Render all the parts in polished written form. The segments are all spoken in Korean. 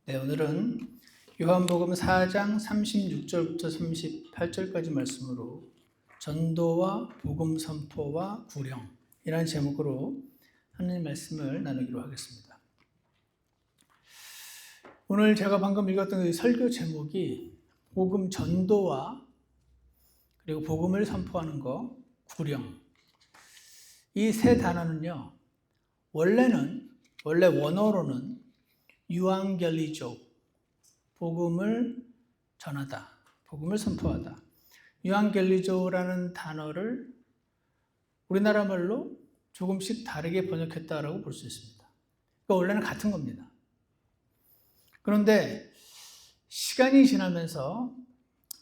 네, 오늘은 요한복음 4장 36절부터 38절까지 말씀으로 전도와 복음 선포와 구령이라는 제목으로 하나님 말씀을 나누기로 하겠습니다. 오늘 제가 방금 읽었던 그 설교 제목이 복음 전도와 그리고 복음을 선포하는 거, 구령. 이 세 단어는요, 원래 원어로는 유앙겔리조, 복음을 전하다, 복음을 선포하다. 유앙겔리조라는 단어를 우리나라 말로 조금씩 다르게 번역했다라고 볼 수 있습니다. 그러니까 원래는 같은 겁니다. 그런데 시간이 지나면서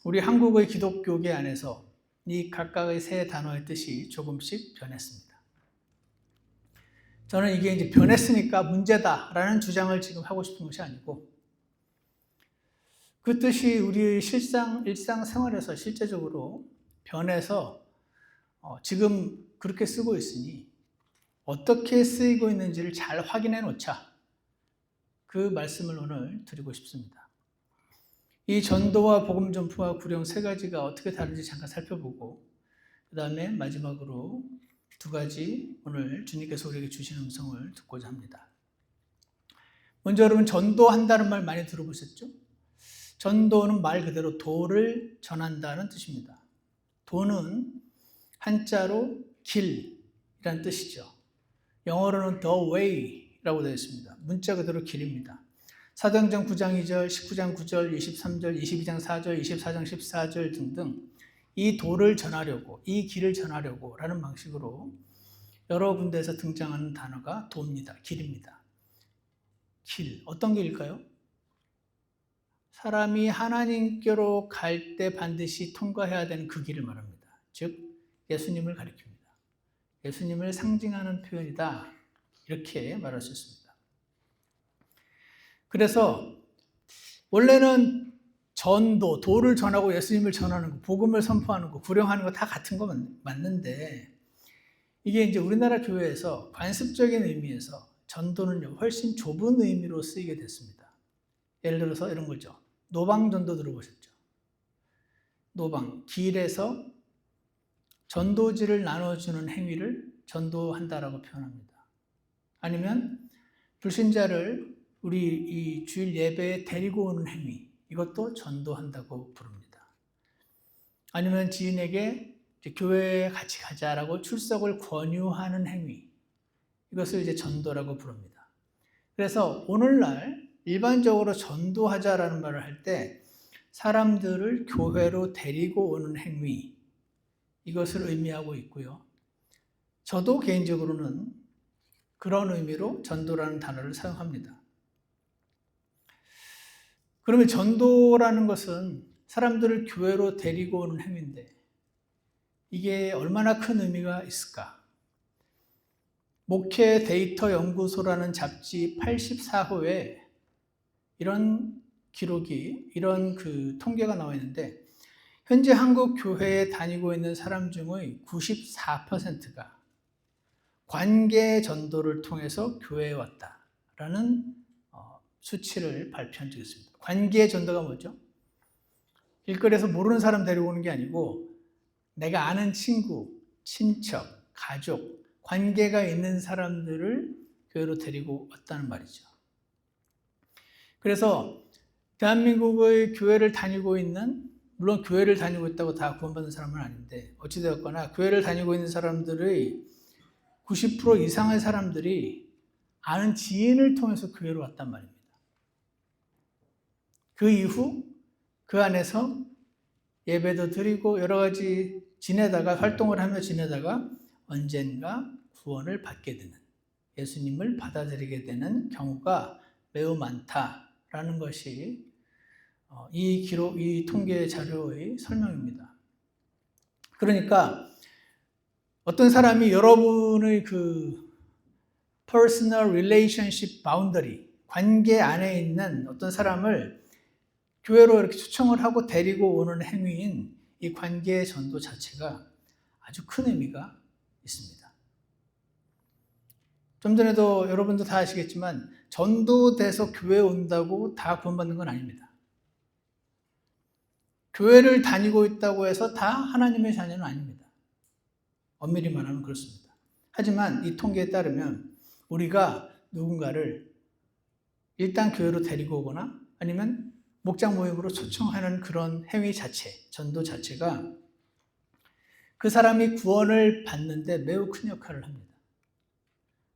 우리 한국의 기독교계 안에서 이 각각의 세 단어의 뜻이 조금씩 변했습니다. 저는 이게 이제 변했으니까 문제다라는 주장을 지금 하고 싶은 것이 아니고, 그 뜻이 우리 일상생활에서 실제적으로 변해서 지금 그렇게 쓰고 있으니 어떻게 쓰이고 있는지를 잘 확인해 놓자, 그 말씀을 오늘 드리고 싶습니다. 이 전도와 복음 전포와 구령 세 가지가 어떻게 다른지 잠깐 살펴보고, 그 다음에 마지막으로 두 가지 오늘 주님께서 우리에게 주신 음성을 듣고자 합니다. 먼저 여러분, 전도한다는 말 많이 들어보셨죠? 전도는 말 그대로 도를 전한다는 뜻입니다. 도는 한자로 길이라는 뜻이죠. 영어로는 the way라고 되어 있습니다. 문자 그대로 길입니다. 사도행전 9장 2절, 19장 9절, 23절, 22장 4절, 24장 14절 등등 이 도를 전하려고, 이 길을 전하려고 라는 방식으로 여러 군데에서 등장하는 단어가 도입니다. 길입니다. 길, 어떤 길일까요? 사람이 하나님께로 갈 때 반드시 통과해야 되는 그 길을 말합니다. 즉 예수님을 가리킵니다. 예수님을 상징하는 표현이다, 이렇게 말할 수 있습니다. 그래서 원래는 전도, 도를 전하고 예수님을 전하는 거, 복음을 선포하는 거, 구령하는 거 다 같은 거 맞는데, 이게 이제 우리나라 교회에서 관습적인 의미에서 전도는 훨씬 좁은 의미로 쓰이게 됐습니다. 예를 들어서 이런 거죠. 노방전도 들어보셨죠? 노방, 길에서 전도지를 나눠주는 행위를 전도한다라고 표현합니다. 아니면 불신자를 우리 이 주일 예배에 데리고 오는 행위, 이것도 전도한다고 부릅니다. 아니면 지인에게 교회에 같이 가자라고 출석을 권유하는 행위, 이것을 이제 전도라고 부릅니다. 그래서 오늘날 일반적으로 전도하자라는 말을 할 때 사람들을 교회로 데리고 오는 행위, 이것을 의미하고 있고요. 저도 개인적으로는 그런 의미로 전도라는 단어를 사용합니다. 그러면 전도라는 것은 사람들을 교회로 데리고 오는 행위인데, 이게 얼마나 큰 의미가 있을까? 목회 데이터 연구소라는 잡지 84호에 이런 기록이, 이런 그 통계가 나와 있는데, 현재 한국 교회에 다니고 있는 사람 중의 94%가 관계 전도를 통해서 교회에 왔다라는 수치를 발표한 적이 있습니다. 관계 전도가 뭐죠? 길거리에서 모르는 사람 데려오는 게 아니고 내가 아는 친구, 친척, 가족, 관계가 있는 사람들을 교회로 데리고 왔다는 말이죠. 그래서 대한민국의 교회를 다니고 있는, 물론 교회를 다니고 있다고 다 구원받는 사람은 아닌데, 어찌되었거나 교회를 다니고 있는 사람들의 90% 이상의 사람들이 아는 지인을 통해서 교회로 왔단 말입니다. 그 이후 그 안에서 예배도 드리고 여러 가지 지내다가, 활동을 하며 지내다가 언젠가 구원을 받게 되는, 예수님을 받아들이게 되는 경우가 매우 많다라는 것이 이 기록, 이 통계 자료의 설명입니다. 그러니까 어떤 사람이 여러분의 그 personal relationship boundary, 관계 안에 있는 어떤 사람을 교회로 이렇게 초청을 하고 데리고 오는 행위인 이 관계 전도 자체가 아주 큰 의미가 있습니다. 좀 전에도 여러분도 다 아시겠지만 전도돼서 교회 온다고 다 구원받는 건 아닙니다. 교회를 다니고 있다고 해서 다 하나님의 자녀는 아닙니다. 엄밀히 말하면 그렇습니다. 하지만 이 통계에 따르면 우리가 누군가를 일단 교회로 데리고 오거나 아니면 목장 모임으로 초청하는 그런 행위 자체, 전도 자체가 그 사람이 구원을 받는데 매우 큰 역할을 합니다.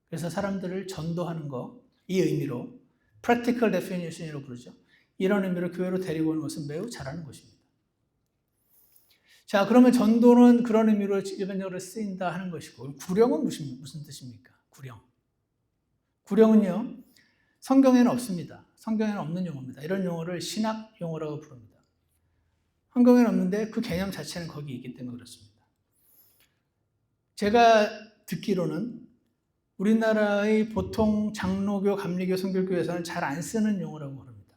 그래서 사람들을 전도하는 거, 이 의미로 practical definition이라고 부르죠. 이런 의미로 교회로 데리고 오는 것은 매우 잘하는 것입니다. 자, 그러면 전도는 그런 의미로 일반적으로 쓰인다 하는 것이고, 구령은 무슨 뜻입니까? 구령은요, 성경에는 없습니다. 성경에는 없는 용어입니다. 이런 용어를 신학 용어라고 부릅니다. 성경에는 없는데 그 개념 자체는 거기 있기 때문에 그렇습니다. 제가 듣기로는 우리나라의 보통 장로교, 감리교, 선교교에서는 잘 안 쓰는 용어라고 합니다.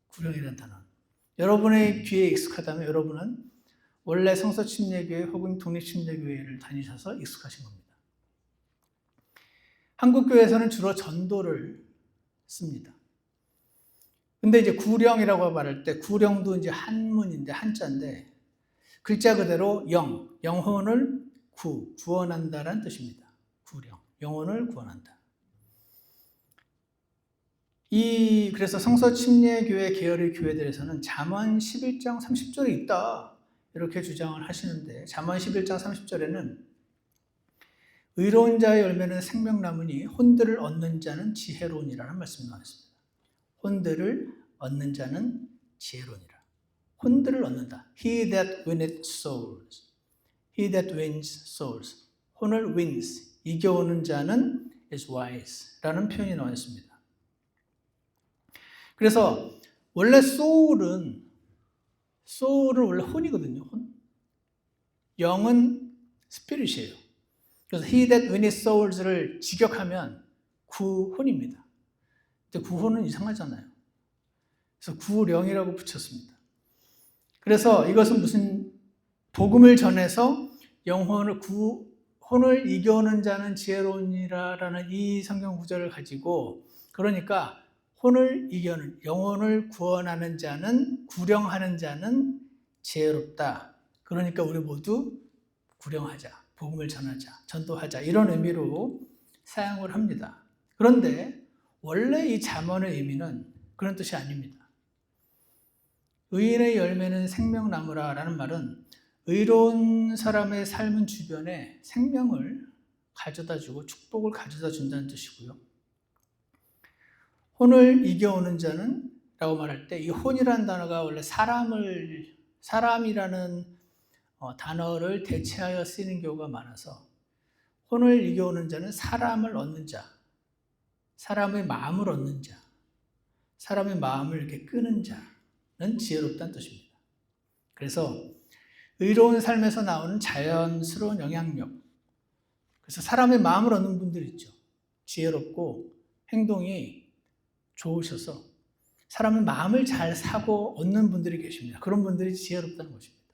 구령이라는 단어. 여러분의 귀에 익숙하다면 여러분은 원래 성서침례교회 혹은 독립침례교회를 다니셔서 익숙하신 겁니다. 한국교회에서는 주로 전도를 씁니다. 근데 이제 구령이라고 말할 때 구령도 이제 한문인데 한자인데 글자 그대로 영혼을 구원한다라는 뜻입니다. 구령, 영혼을 구원한다. 그래서 성서침례교회 계열의 교회들에서는 잠언 11장 30절에 있다. 이렇게 주장을 하시는데 잠언 11장 30절에는 의로운 자의 열매는 생명나무니 혼들을 얻는 자는 지혜로우니라는 말씀이 나왔습니다. 혼들을 얻는 자는 지혜로우니라. 혼들을 얻는다. He that winneth souls. He that wins souls. 혼을 wins. 이겨오는 자는 is wise. 라는 표현이 나와 있습니다. 그래서 원래 soul은 원래 혼이거든요. 혼. 영은 스피릿이에요. 그래서 he that winneth souls를 직역하면 구혼입니다. 근데 구혼은 이상하잖아요. 그래서 구령이라고 붙였습니다. 그래서 이것은 무슨 복음을 전해서 혼을 이겨오는 자는 지혜로우니라라는 이 성경 구절을 가지고 그러니까 혼을 이겨는 영혼을 구원하는 자는 구령하는 자는 지혜롭다. 그러니까 우리 모두 구령하자, 복음을 전하자, 전도하자 이런 의미로 사용을 합니다. 그런데 원래 이 잠언의 의미는 그런 뜻이 아닙니다. 의인의 열매는 생명나무라라는 말은 의로운 사람의 삶은 주변에 생명을 가져다주고 축복을 가져다 준다는 뜻이고요. 혼을 이겨오는 자는 라고 말할 때 이 혼이라는 단어가 원래 사람이라는 단어를 대체하여 쓰이는 경우가 많아서 혼을 이겨오는 자는 사람을 얻는 자, 사람의 마음을 얻는 자, 사람의 마음을 이렇게 끄는 자는 지혜롭다는 뜻입니다. 그래서 의로운 삶에서 나오는 자연스러운 영향력, 그래서 사람의 마음을 얻는 분들 있죠. 지혜롭고 행동이 좋으셔서 사람의 마음을 잘 사고 얻는 분들이 계십니다. 그런 분들이 지혜롭다는 것입니다.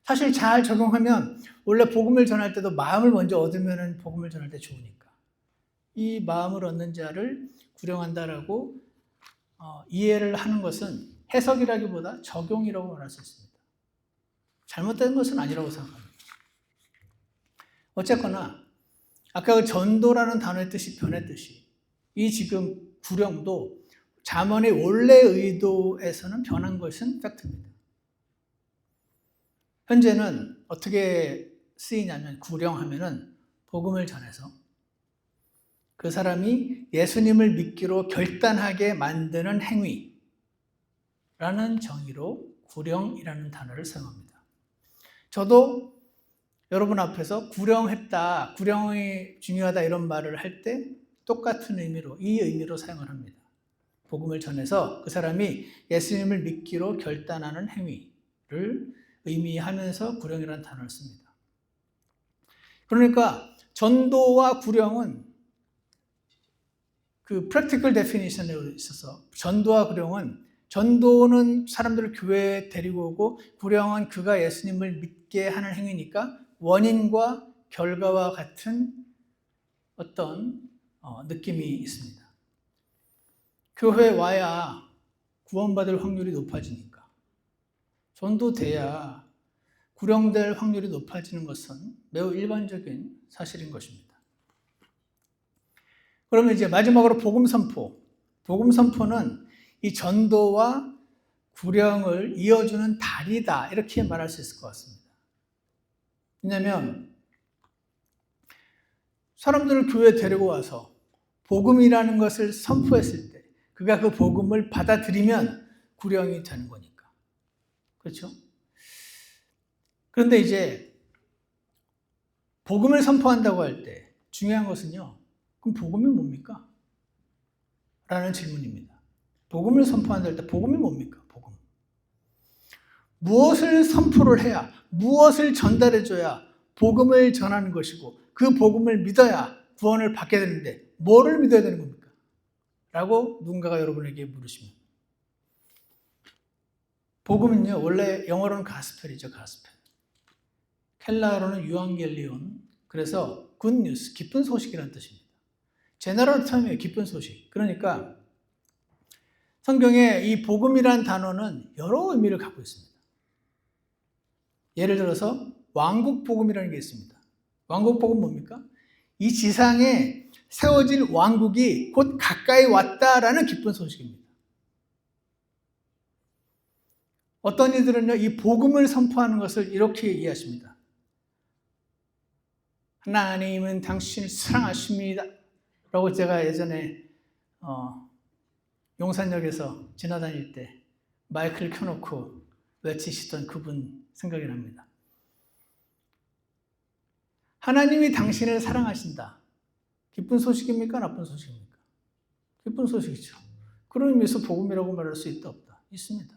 사실 잘 적용하면 원래 복음을 전할 때도 마음을 먼저 얻으면 복음을 전할 때 좋으니까 이 마음을 얻는 자를 구령한다라고 이해를 하는 것은 해석이라기보다 적용이라고 말할 수 있습니다. 잘못된 것은 아니라고 생각합니다. 어쨌거나 아까 그 전도라는 단어의 뜻이 변했듯이 이 지금 구령도 잠언의 원래 의도에서는 변한 것은 팩트입니다. 현재는 어떻게 쓰이냐면 구령하면은 복음을 전해서 그 사람이 예수님을 믿기로 결단하게 만드는 행위라는 정의로 구령이라는 단어를 사용합니다. 저도 여러분 앞에서 구령했다, 구령이 중요하다 이런 말을 할 때 똑같은 의미로, 이 의미로 사용을 합니다. 복음을 전해서 그 사람이 예수님을 믿기로 결단하는 행위를 의미하면서 구령이라는 단어를 씁니다. 그러니까 전도와 구령은 그 practical definition에 있어서 전도와 구령은 전도는 사람들을 교회에 데리고 오고 구령은 그가 예수님을 믿게 하는 행위니까 원인과 결과와 같은 어떤 느낌이 있습니다. 교회 와야 구원받을 확률이 높아지니까, 전도돼야 구령될 확률이 높아지는 것은 매우 일반적인 사실인 것입니다. 그러면 이제 마지막으로 복음 선포. 복음 선포는 이 전도와 구령을 이어주는 다리다, 이렇게 말할 수 있을 것 같습니다. 왜냐하면 사람들을 교회에 데리고 와서 복음이라는 것을 선포했을 때 그가 그 복음을 받아들이면 구령이 되는 거니까. 그렇죠? 그런데 이제 복음을 선포한다고 할 때 중요한 것은요, 그럼 복음이 뭡니까? 라는 질문입니다. 복음을 선포한다 할 때 복음이 뭡니까? 복음. 무엇을 선포를 해야, 무엇을 전달해줘야 복음을 전하는 것이고 그 복음을 믿어야 구원을 받게 되는데 뭐를 믿어야 되는 겁니까? 라고 누군가가 여러분에게 물으시면, 복음은요, 원래 영어로는 가스펠이죠. 가스펠. 헬라어로는 유앙겔리온. 그래서 굿뉴스, 기쁜 소식이라는 뜻입니다. 제너럴 텀이에요. 기쁜 소식. 그러니까 성경에 이 복음이라는 단어는 여러 의미를 갖고 있습니다. 예를 들어서 왕국 복음이라는 게 있습니다. 왕국 복음 뭡니까? 이 지상에 세워질 왕국이 곧 가까이 왔다라는 기쁜 소식입니다. 어떤 이들은요, 이 복음을 선포하는 것을 이렇게 이해하십니다. 하나님은 당신을 사랑하십니다 라고 제가 예전에 용산역에서 지나다닐 때 마이크를 켜놓고 외치시던 그분 생각이 납니다. 하나님이 당신을 사랑하신다. 기쁜 소식입니까? 나쁜 소식입니까? 기쁜 소식이죠. 그런 의미에서 복음이라고 말할 수 있다 없다? 있습니다.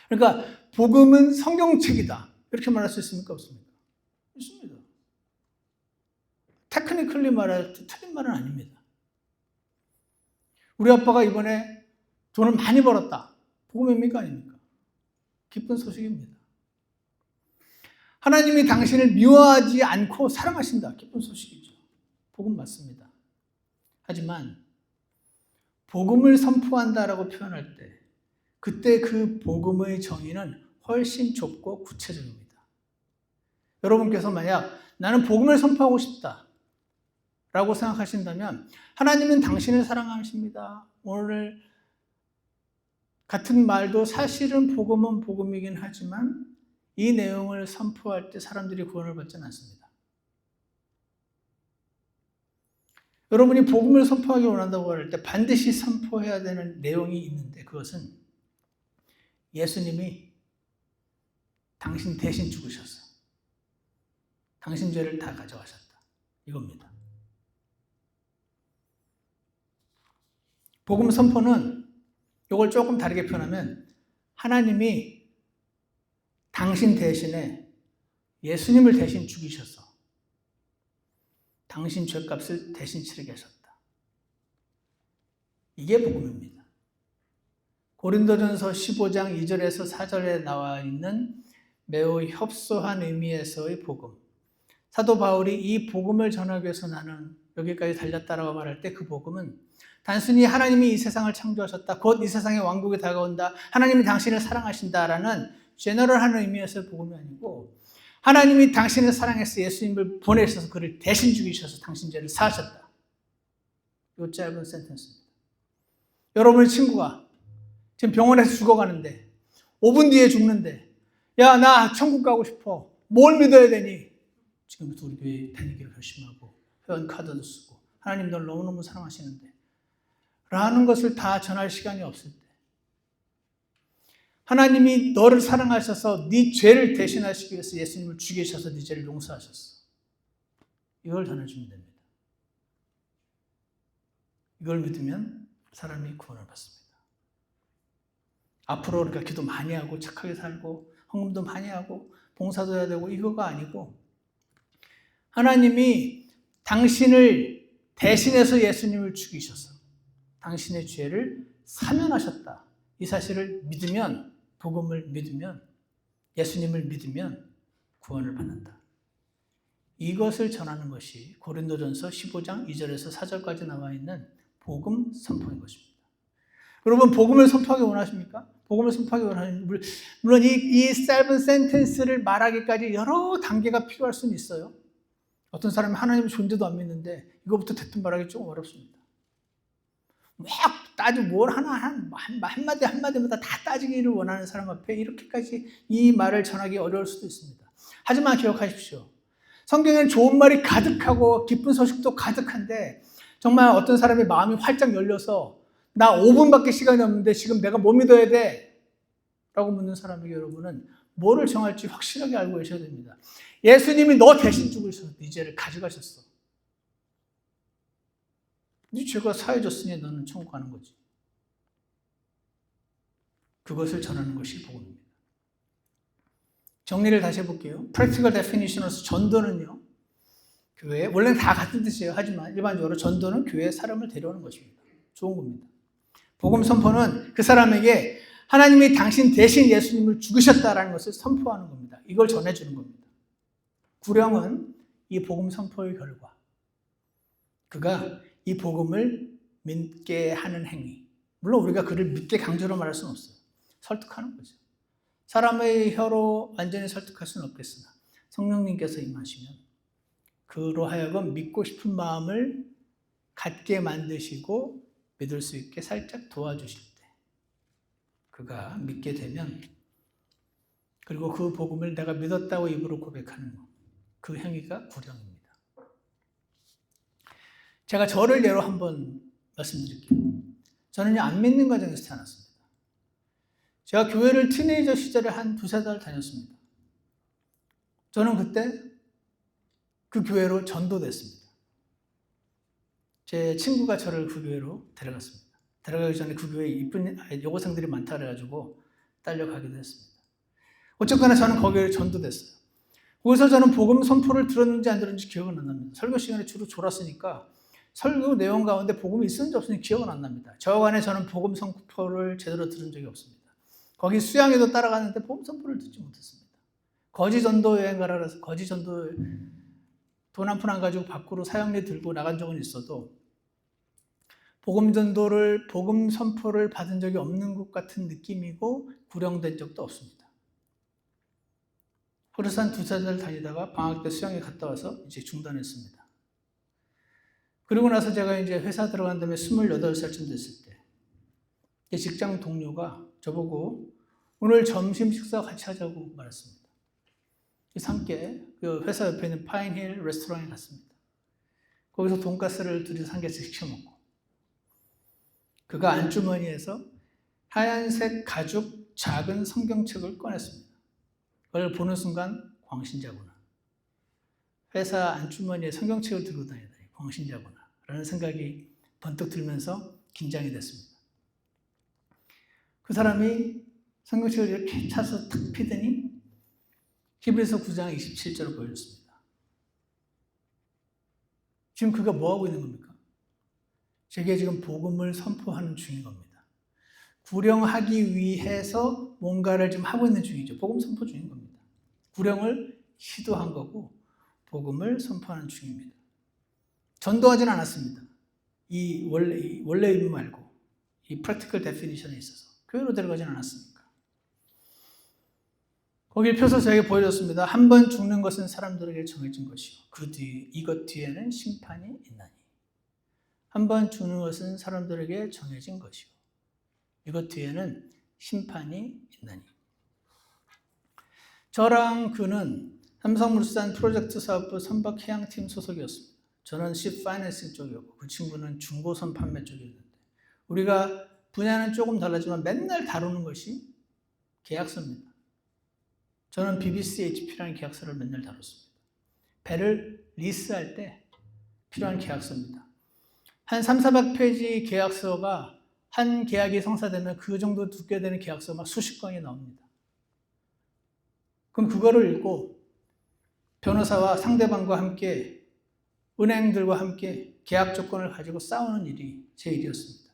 그러니까 복음은 성경책이다, 이렇게 말할 수 있습니까? 없습니까? 있습니다. 테크니컬리 말할 때 틀린 말은 아닙니다. 우리 아빠가 이번에 돈을 많이 벌었다. 복음입니까? 아닙니까? 기쁜 소식입니다. 하나님이 당신을 미워하지 않고 사랑하신다. 기쁜 소식이죠. 복음 맞습니다. 하지만 복음을 선포한다라고 표현할 때 그때 그 복음의 정의는 훨씬 좁고 구체적입니다. 여러분께서 만약 나는 복음을 선포하고 싶다 라고 생각하신다면 하나님은 당신을 사랑하십니다. 오늘 같은 말도 사실은 복음은 복음이긴 하지만 이 내용을 선포할 때 사람들이 구원을 받지는 않습니다. 여러분이 복음을 선포하기 원한다고 할 때 반드시 선포해야 되는 내용이 있는데 그것은 예수님이 당신 대신 죽으셨어. 당신 죄를 다 가져가셨다. 이겁니다. 복음 선포는 이걸 조금 다르게 표현하면 하나님이 당신 대신에 예수님을 대신 죽이셔서 당신 죄값을 대신 치르게 하셨다. 이게 복음입니다. 고린도전서 15장 2절에서 4절에 나와 있는 매우 협소한 의미에서의 복음. 사도 바울이 이 복음을 전하기 위해서 나는 여기까지 달렸다라고 말할 때 그 복음은 단순히 하나님이 이 세상을 창조하셨다, 곧 이 세상의 왕국이 다가온다, 하나님이 당신을 사랑하신다라는 제너럴한 의미에서의 복음이 아니고 하나님이 당신을 사랑해서 예수님을 보내셔서 그를 대신 죽이셔서 당신 죄를 사하셨다. 이 짧은 센텐스입니다. 여러분의 친구가 지금 병원에서 죽어가는데 5분 뒤에 죽는데 야, 나 천국 가고 싶어. 뭘 믿어야 되니? 지금부터 우리 교회에 다니기로 결심하고 회원 카드도 쓰고 하나님 널 너무너무 사랑하시는데 라는 것을 다 전할 시간이 없을 때 하나님이 너를 사랑하셔서 네 죄를 대신하시기 위해서 예수님을 죽이셔서 네 죄를 용서하셨어. 이걸 전해주면 됩니다. 이걸 믿으면 사람이 구원을 받습니다. 앞으로 우리가 기도 많이 하고 착하게 살고 헌금도 많이 하고 봉사도 해야 되고 이거가 아니고 하나님이 당신을 대신해서 예수님을 죽이셔서 당신의 죄를 사면하셨다. 이 사실을 믿으면, 복음을 믿으면, 예수님을 믿으면 구원을 받는다. 이것을 전하는 것이 고린도전서 15장 2절에서 4절까지 나와 있는 복음 선포인 것입니다. 여러분, 복음을 선포하기 원하십니까? 복음을 선포하기 원하는, 물론 이 짧은 센텐스를 말하기까지 여러 단계가 필요할 수는 있어요. 어떤 사람이 하나님의 존재도 안 믿는데 이거부터 대뜸 말하기 좀 어렵습니다. 막 따지고 뭘 한마디 한마디마다 다 따지기를 원하는 사람 앞에 이렇게까지 이 말을 전하기 어려울 수도 있습니다. 하지만 기억하십시오. 성경에는 좋은 말이 가득하고 기쁜 소식도 가득한데 정말 어떤 사람의 마음이 활짝 열려서 나 5분밖에 시간이 없는데 지금 내가 뭐 믿어야 돼? 라고 묻는 사람에게 여러분은 뭐를 정할지 확실하게 알고 계셔야 됩니다. 예수님이 너 대신 죽으셔서 네 죄를 가져가셨어. 네 죄가 사해졌으니 너는 천국 가는 거지. 그것을 전하는 것이 복음입니다. 정리를 다시 해볼게요. Practical definition으로서 전도는요, 교회, 원래는 다 같은 뜻이에요. 하지만 일반적으로 전도는 교회에 사람을 데려오는 것입니다. 좋은 겁니다. 복음 선포는 그 사람에게 하나님이 당신 대신 예수님을 죽으셨다라는 것을 선포하는 겁니다. 이걸 전해주는 겁니다. 구령은 이 복음 선포의 결과, 그가 이 복음을 믿게 하는 행위, 물론 우리가 그를 믿게 강제로 말할 수는 없어요. 설득하는 거죠. 사람의 혀로 완전히 설득할 수는 없겠으나 성령님께서 임하시면 그로 하여금 믿고 싶은 마음을 갖게 만드시고 믿을 수 있게 살짝 도와주실 때 그가 믿게 되면, 그리고 그 복음을 내가 믿었다고 입으로 고백하는 그 행위가 구령입니다. 제가 저를 예로 한번 말씀드릴게요. 저는요, 안 믿는 과정에서 태어났습니다. 제가 교회를 티네이저 시절에 한 2-3달 다녔습니다. 저는 그때 그 교회로 전도됐습니다. 제 친구가 저를 그 교회로 데려갔습니다. 데려가기 전에 그 교회에 이쁜 여고생들이 많다 그래가지고 딸려가기도 했습니다. 어쨌거나 저는 거기에 전도됐어요. 거기서 저는 복음 선포를 들었는지 안 들었는지 기억은 안 납니다. 설교 시간에 주로 졸았으니까 설교 내용 가운데 복음이 있었는지 없었는지 기억은 안 납니다. 저간에 저는 복음 선포를 제대로 들은 적이 없습니다. 거기 수양에도 따라갔는데 복음 선포를 듣지 못했습니다. 거지 전도 여행 가라 그래서 거지 전도 돈 한 푼 안 가지고 밖으로 사형리 들고 나간 적은 있어도 복음 전도를, 복음 선포를 받은 적이 없는 것 같은 느낌이고 구령된 적도 없습니다. 그래서 한 2-3달 다니다가 방학 때 수양에 갔다 와서 이제 중단했습니다. 그리고 나서 제가 이제 회사 들어간 다음에 28살쯤 됐을 때 제 직장 동료가 저보고 오늘 점심 식사 같이 하자고 말했습니다. 그래서 함께 그 회사 옆에 있는 파인힐 레스토랑에 갔습니다. 거기서 돈가스를 둘이서 한 개씩 시켜 먹고, 그가 안주머니에서 하얀색 가죽 작은 성경책을 꺼냈습니다. 그걸 보는 순간 광신자구나. 회사 안주머니에 성경책을 들고 다니다니 광신자구나 라는 생각이 번뜩 들면서 긴장이 됐습니다. 그 사람이 성경책을 이렇게 차서 탁 피더니 히브리서 9장 27절을 보여줬습니다. 지금 그가 뭐하고 있는 겁니까? 제게 지금 복음을 선포하는 중인 겁니다. 구령하기 위해서 뭔가를 지금 하고 있는 중이죠. 복음 선포 중인 겁니다. 구령을 시도한 거고 복음을 선포하는 중입니다. 전도하진 않았습니다. 이 원래 의미 말고 이 practical definition에 있어서 교회로 데려가진 않았습니까? 거기에 펴서 저에게 보여줬습니다. 한 번 죽는 것은 사람들에게 정해진 것이요. 이것 뒤에는 심판이 있나니. 한 번 죽는 것은 사람들에게 정해진 것이요. 이것 뒤에는 심판이 있나니. 저랑 그는 삼성물산 프로젝트 사업부 선박해양팀 소속이었습니다. 저는 십 파이낸싱 쪽이었고 그 친구는 중고선 판매 쪽이었는데 우리가 분야는 조금 달라지만 맨날 다루는 것이 계약서입니다. 저는 BBC HP라는 계약서를 맨날 다뤘습니다. 배를 리스할 때 필요한 계약서입니다. 한 300-400페이지 계약서가 한 계약이 성사되면 그 정도 두께 되는 계약서가 수십 건이 나옵니다. 그럼 그거를 읽고 변호사와 상대방과 함께 은행들과 함께 계약 조건을 가지고 싸우는 일이 제 일이었습니다.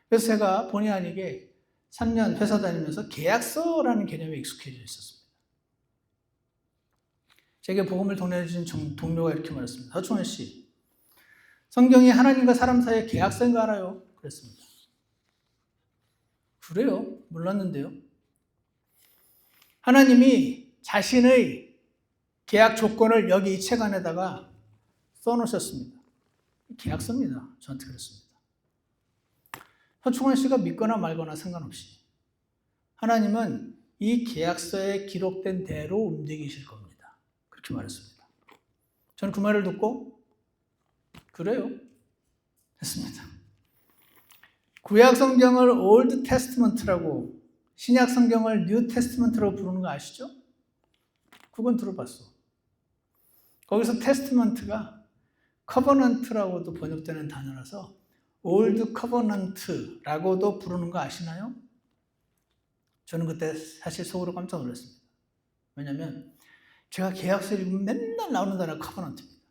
그래서 제가 본의 아니게 3년 회사 다니면서 계약서라는 개념에 익숙해져 있었습니다. 제게 복음을 전해주신 동료가 이렇게 말했습니다. 서충원 씨, 성경이 하나님과 사람 사이의 계약서인 거 알아요? 그랬습니다. 그래요? 몰랐는데요. 하나님이 자신의 계약 조건을 여기 이 책 안에다가 써놓으셨습니다. 계약서입니다. 저한테 그랬습니다. 서충원 씨가 믿거나 말거나 상관없이 하나님은 이 계약서에 기록된 대로 움직이실 겁니다. 그렇게 말했습니다. 저는 그 말을 듣고 그래요? 했습니다. 구약 성경을 올드 테스트먼트라고 신약 성경을 뉴 테스트먼트라고 부르는 거 아시죠? 그건 들어봤어. 거기서 테스트먼트가 커버넌트라고도 번역되는 단어라서 올드 커버넌트라고도 부르는 거 아시나요? 저는 그때 사실 속으로 깜짝 놀랐습니다. 왜냐하면 제가 계약서 읽으면 맨날 나오는 단어가 커버넌트입니다.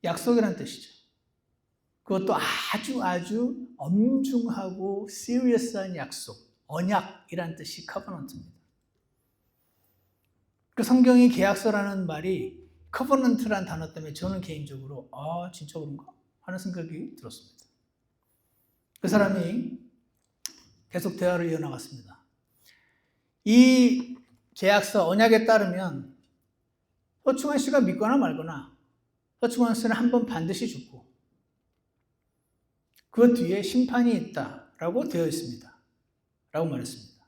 약속이라는 뜻이죠. 그것도 아주 엄중하고 시리어스한 약속, 언약이라는 뜻이 커버넌트입니다. 그 성경이 계약서라는 말이 커버넌트라는 단어 때문에 저는 개인적으로 진짜 그런가? 하는 생각이 들었습니다. 그 사람이 계속 대화를 이어나갔습니다. 이 계약서, 언약에 따르면 서충환 씨가 믿거나 말거나 서충환 씨는 한 번 반드시 죽고 그 뒤에 심판이 있다라고 되어 있습니다. 라고 말했습니다.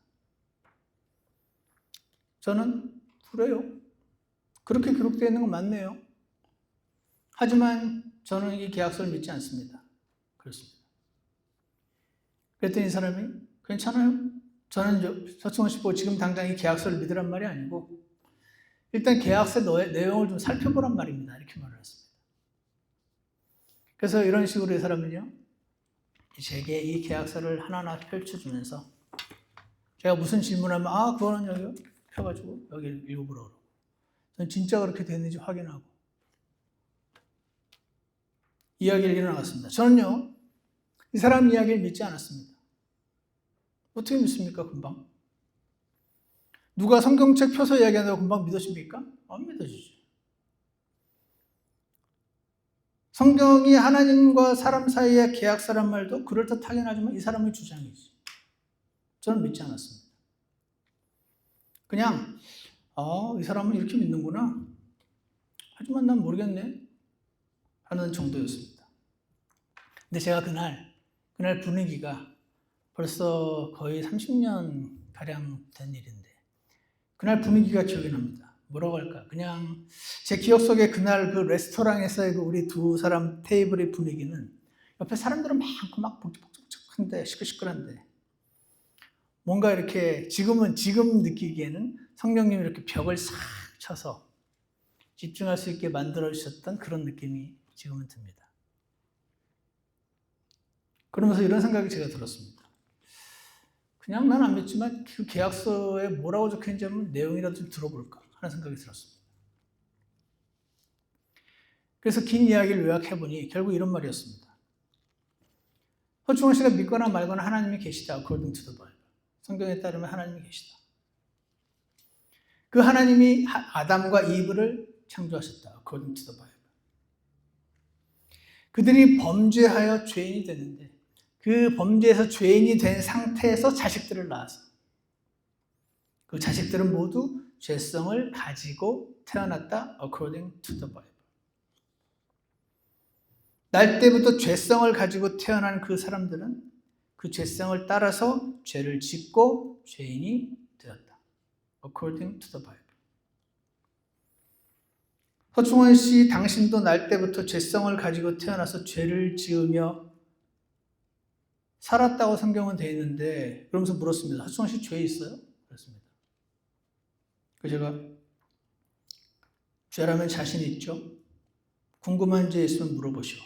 저는 그래요. 그렇게 기록되어 있는 건 맞네요. 하지만 저는 이 계약서를 믿지 않습니다. 그렇습니다. 그랬더니 이 사람이 괜찮아요. 저는 서충원 씨 보고 지금 당장 이 계약서를 믿으란 말이 아니고 일단 계약서 내용을 좀 살펴보란 말입니다. 이렇게 말을 했습니다. 그래서 이런 식으로 이 사람은요. 제게 이 계약서를 하나하나 펼쳐주면서 제가 무슨 질문하면 그거는 여기 펴가지고 여기 읽어보라고 그러고 저는 진짜 그렇게 됐는지 확인하고 이야기를 이어나갔습니다. 저는요. 이 사람 이야기를 믿지 않았습니다. 어떻게 믿습니까? 금방. 누가 성경책 펴서 이야기한다고 금방 믿으십니까? 안 믿어지죠. 성경이 하나님과 사람 사이의 계약서란 말도 그럴듯하긴 하지만 이 사람의 주장이지. 저는 믿지 않았습니다. 그냥 이 사람은 이렇게 믿는구나. 하지만 난 모르겠네. 하는 정도였습니다. 근데 제가 그날 분위기가 벌써 거의 30년가량 된 일인데 그날 분위기가 기억이 납니다. 뭐라고 할까? 그냥 제 기억 속에 그날 그 레스토랑에서의 그 우리 두 사람 테이블의 분위기는 옆에 사람들은 많고 막 복잡복잡한데 시끌시끌한데 뭔가 이렇게 지금 느끼기에는 성령님이 이렇게 벽을 싹 쳐서 집중할 수 있게 만들어 주셨던 그런 느낌이 지금은 듭니다. 그러면서 이런 생각이 제가 들었습니다. 그냥 난 안 믿지만 그 계약서에 뭐라고 적혀있는지 한번 내용이라도 좀 들어볼까 하는 생각이 들었습니다. 그래서 긴 이야기를 요약해보니 결국 이런 말이었습니다. 서충원 씨가 믿거나 말거나 하나님이 계시다. According to the Bible. 성경에 따르면 하나님이 계시다. 그 하나님이 아담과 이브를 창조하셨다. According to the Bible. 그들이 범죄하여 죄인이 됐는데 그 범죄에서 죄인이 된 상태에서 자식들을 낳아서 그 자식들은 모두 죄성을 가지고 태어났다. According to the Bible. 날 때부터 죄성을 가지고 태어난 그 사람들은 그 죄성을 따라서 죄를 짓고 죄인이 되었다. According to the Bible. 서충원 씨 당신도 날 때부터 죄성을 가지고 태어나서 죄를 지으며 살았다고 성경은 되어 있는데 그러면서 물었습니다. 서충원 씨 죄 있어요? 그랬습니다. 그래서 제가 죄라면 자신 있죠? 궁금한 죄 있으면 물어보시오.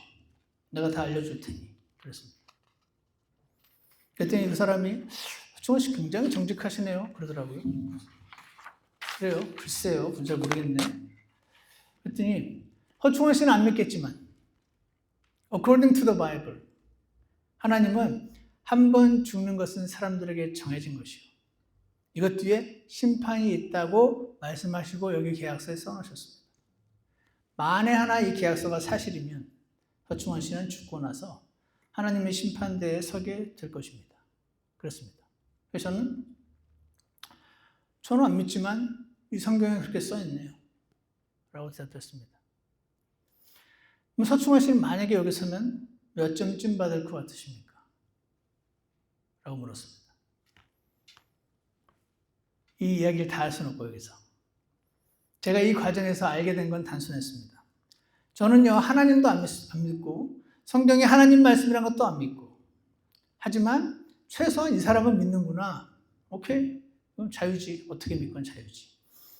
내가 다 알려줄 테니. 그랬습니다. 그랬더니 그 사람이 서충원 씨 굉장히 정직하시네요. 그러더라고요. 그래요? 글쎄요. 잘 모르겠네. 그랬더니 서충원 씨는 안 믿겠지만 According to the Bible 하나님은 한 번 죽는 것은 사람들에게 정해진 것이요. 이것 뒤에 심판이 있다고 말씀하시고 여기 계약서에 써놓으셨습니다. 만에 하나 이 계약서가 사실이면 서충환 씨는 죽고 나서 하나님의 심판대에 서게 될 것입니다. 그렇습니다. 그래서 저는 안 믿지만 이 성경에 그렇게 써있네요. 라고 대답했습니다. 그럼 서충환 씨는 만약에 여기 서면 몇 점쯤 받을 것 같으십니까? 라고 물었습니다. 이 이야기를 다 할 수는 없고 여기서. 제가 이 과정에서 알게 된 건 단순했습니다. 저는요, 하나님도 안 믿고 성경에 하나님 말씀이란 것도 안 믿고 하지만 최소한 이 사람은 믿는구나. 오케이? 그럼 자유지. 어떻게 믿건 자유지.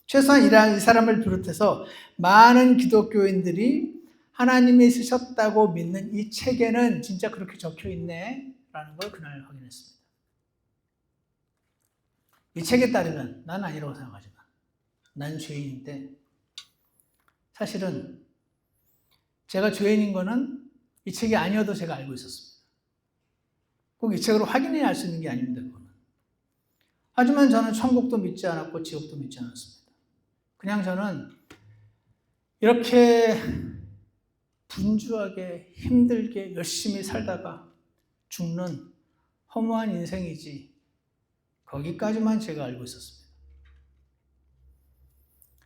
최소한 이 사람을 비롯해서 많은 기독교인들이 하나님이 쓰셨다고 믿는 이 책에는 진짜 그렇게 적혀 있네 라는 걸 그날 확인했습니다. 이 책에 따르면 난 아니라고 생각하지만 난 죄인인데 사실은 제가 죄인인 거는 이 책이 아니어도 제가 알고 있었습니다. 꼭 이 책으로 확인해야 알 수 있는 게 아닙니다. 그거는. 하지만 저는 천국도 믿지 않았고 지옥도 믿지 않았습니다. 그냥 저는 이렇게 분주하게 힘들게 열심히 살다가 죽는 허무한 인생이지 거기까지만 제가 알고 있었습니다.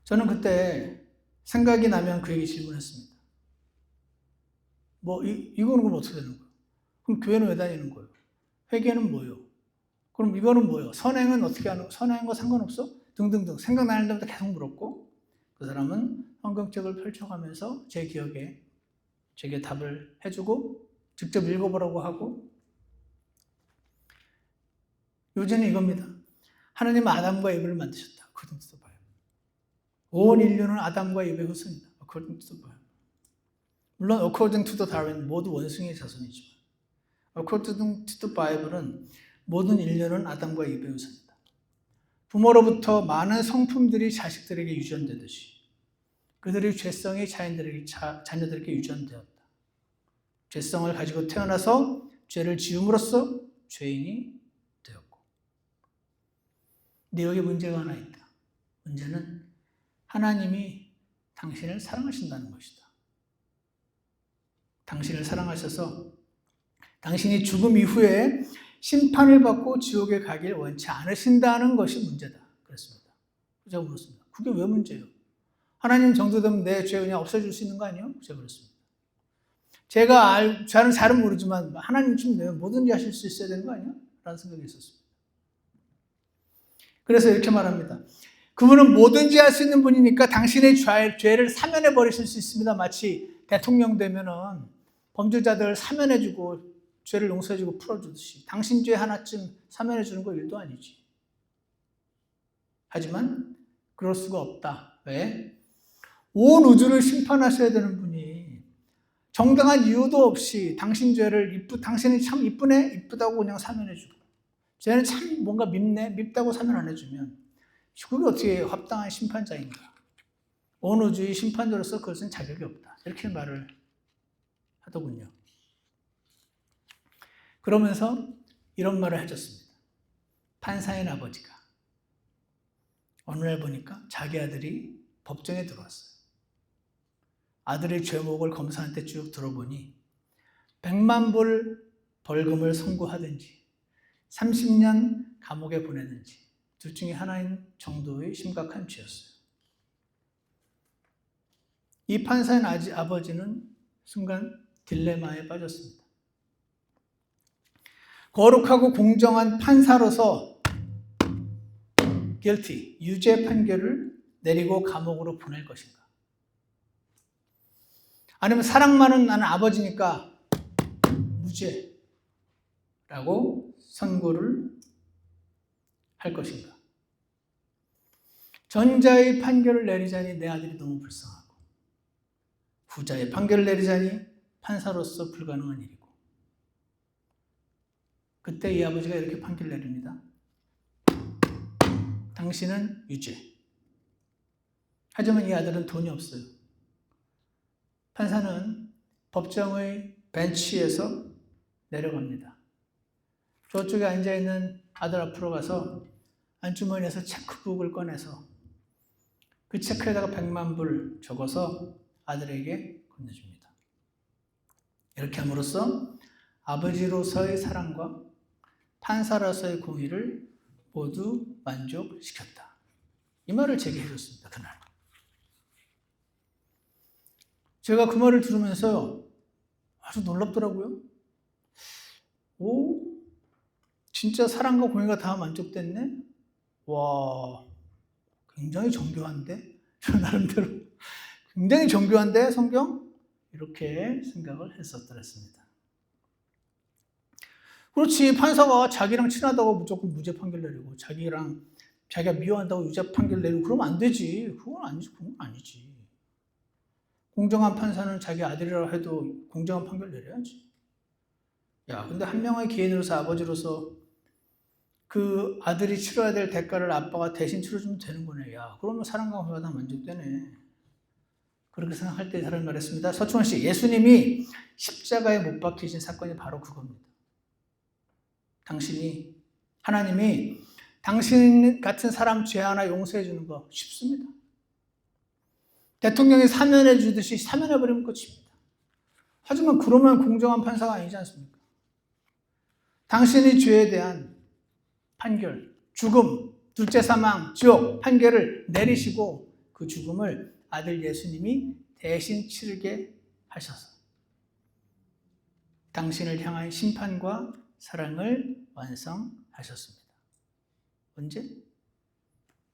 저는 그때 생각이 나면 그에게 질문했습니다. 이거는 그럼 어떻게 되는 거예요? 그럼 교회는 왜 다니는 거예요? 회개는 뭐예요? 그럼 이거는 뭐예요? 선행은 어떻게 하는 거예요? 선행과 상관없어? 등등등 생각나는 데마다 계속 물었고 그 사람은 성경책을 펼쳐가면서 제 기억에 제게 답을 해주고 직접 읽어보라고 하고 요지는 이겁니다. 하나님은 아담과 이브를 만드셨다. According to the Bible. 온 인류는 아담과 이브의 후손이다. According to the Bible. 물론 According to the Darwin 모두 원숭이의 자손이지만 According to the Bible은 모든 인류는 아담과 이브의 후손이다. 부모로부터 많은 성품들이 자식들에게 유전되듯이 그들의 죄성이 자녀들에게 유전되었다. 죄성을 가지고 태어나서 죄를 지음으로써 죄인이 되었고. 근데 여기 문제가 하나 있다. 문제는 하나님이 당신을 사랑하신다는 것이다. 당신을 사랑하셔서 당신이 죽음 이후에 심판을 받고 지옥에 가길 원치 않으신다는 것이 문제다. 그랬습니다. 제가 물었습니다. 그게 왜 문제예요? 하나님 정도 되면 내 죄 그냥 없애줄 수 있는 거 아니에요? 제가 그랬습니다. 저는 잘은 모르지만 하나님쯤 되면 뭐든지 하실 수 있어야 되는 거 아니야? 라는 생각이 있었습니다. 그래서 이렇게 말합니다. 그분은 뭐든지 할 수 있는 분이니까 당신의 죄를 사면해 버리실 수 있습니다. 마치 대통령 되면은 범죄자들 사면해주고 죄를 용서해주고 풀어주듯이 당신 죄 하나쯤 사면해주는 거 일도 아니지. 하지만 그럴 수가 없다. 왜? 온 우주를 심판하셔야 되는 분이 정당한 이유도 없이 당신 죄를 당신이 참 이쁘네? 이쁘다고 그냥 사면해주고 쟤는 참 뭔가 밉네? 밉다고 사면 안 해주면 그게 어떻게 합당한 심판자인가? 온 우주의 심판자로서 그것은 자격이 없다. 이렇게 말을 하더군요. 그러면서 이런 말을 해줬습니다. 판사인 아버지가 어느 날 보니까 자기 아들이 법정에 들어왔어요. 아들의 죄목을 검사한테 쭉 들어보니 100만 불 벌금을 선고하든지 30년 감옥에 보내든지 둘 중에 하나인 정도의 심각한 죄였어요. 이 판사인 아버지는 순간 딜레마에 빠졌습니다. 거룩하고 공정한 판사로서 guilty, 유죄 판결을 내리고 감옥으로 보낼 것인가? 아니면 사랑만은 나는 아버지니까 무죄라고 선고를 할 것인가? 전자의 판결을 내리자니 내 아들이 너무 불쌍하고 후자의 판결을 내리자니 판사로서 불가능한 일이고 그때 이 아버지가 이렇게 판결을 내립니다. 당신은 유죄. 하지만 이 아들은 돈이 없어요. 판사는 법정의 벤치에서 내려갑니다. 저쪽에 앉아있는 아들 앞으로 가서 안주머니에서 체크북을 꺼내서 그 체크에다가 100만 불 적어서 아들에게 건네줍니다. 이렇게 함으로써 아버지로서의 사랑과 판사로서의 공의를 모두 만족시켰다. 이 말을 제게 해줬습니다. 그날. 제가 그 말을 들으면서 아주 놀랍더라고요. 오, 진짜 사랑과 공의가 다 만족됐네? 와, 굉장히 정교한데? 저 나름대로 굉장히 정교한데, 성경? 이렇게 생각을 했었더랬습니다. 그렇지, 판사가 자기랑 친하다고 무조건 무죄 판결 내리고 자기가 미워한다고 유죄 판결 내리고 그러면 안 되지. 그건 아니지. 공정한 판사는 자기 아들이라고 해도 공정한 판결 내려야지. 야, 근데 한 명의 개인으로서 아버지로서 그 아들이 치러야 될 대가를 아빠가 대신 치러주면 되는 거네. 야, 그러면 사랑과 공의가 다 만족되네. 그렇게 생각할 때 사람이 말했습니다. 서충원 씨, 예수님이 십자가에 못 박히신 사건이 바로 그겁니다. 하나님이 당신 같은 사람 죄 하나 용서해 주는 거 쉽습니다. 대통령이 사면해 주듯이 사면해 버리면 끝입니다. 하지만 그러면 공정한 판사가 아니지 않습니까? 당신의 죄에 대한 판결, 죽음, 둘째 사망, 지옥 판결을 내리시고 그 죽음을 아들 예수님이 대신 치르게 하셔서 당신을 향한 심판과 사랑을 완성하셨습니다. 언제?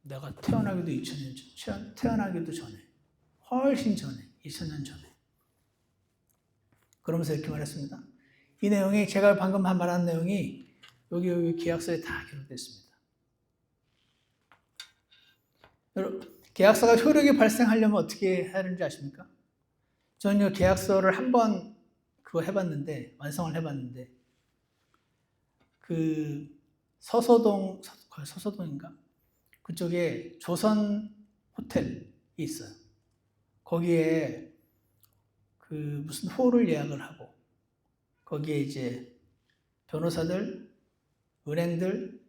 내가 태어나기도 2000년 전, 태어나기도 전에, 훨씬 전에, 2000년 전에. 그러면서 이렇게 말했습니다. 이 내용이, 제가 방금 말한 내용이 여기 계약서에 다 기록되어 있습니다. 계약서가 효력이 발생하려면 어떻게 해야 하는지 아십니까? 저는 이 계약서를 한번 완성을 해봤는데, 그 서소동인가? 그쪽에 조선 호텔이 있어요. 거기에 그 무슨 홀을 예약을 하고, 거기에 이제 변호사들, 은행들,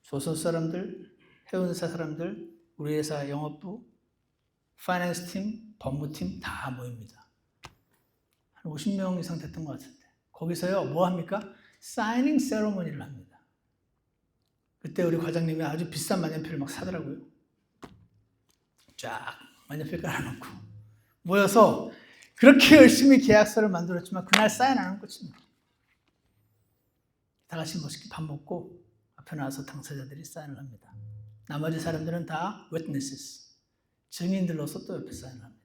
조선 사람들, 해운사 사람들, 우리 회사 영업부, 파이낸스 팀, 법무팀 다 모입니다. 한 50명 이상 됐던 것 같은데. 거기서요, 뭐 합니까? 사이닝 세러머니를 합니다. 그때 우리 과장님이 아주 비싼 만년필을 막 사더라고요. 쫙 만년필 깔아놓고 모여서 그렇게 열심히 계약서를 만들었지만 그날 사인 안 하는 끝입니다. 다 같이 멋있게 밥 먹고 앞에 나와서 당사자들이 사인을 합니다. 나머지 사람들은 다 witnesses, 증인들로서 또 옆에 사인을 합니다.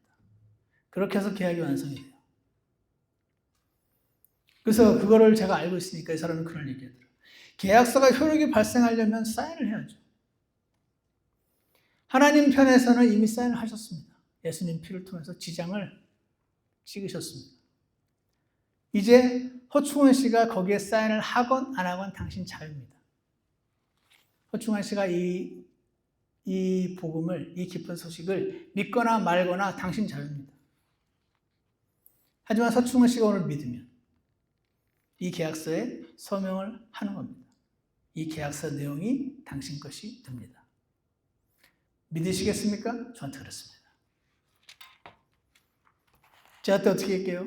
그렇게 해서 계약이 완성이 돼요. 그래서 그거를 제가 알고 있으니까 이 사람은 그런 얘기하더라고요. 계약서가 효력이 발생하려면 사인을 해야죠. 하나님 편에서는 이미 사인을 하셨습니다. 예수님 피를 통해서 지장을 찍으셨습니다. 이제 허충원 씨가 거기에 사인을 하건 안 하건 당신 자유입니다. 허충원 씨가 이 복음을, 이 기쁜 소식을 믿거나 말거나 당신 자유입니다. 하지만 서충원 씨가 오늘 믿으면 이 계약서에 서명을 하는 겁니다. 이 계약서 내용이 당신 것이 됩니다. 믿으시겠습니까? 저한테 그렇습니다. 제가 또 어떻게 할게요?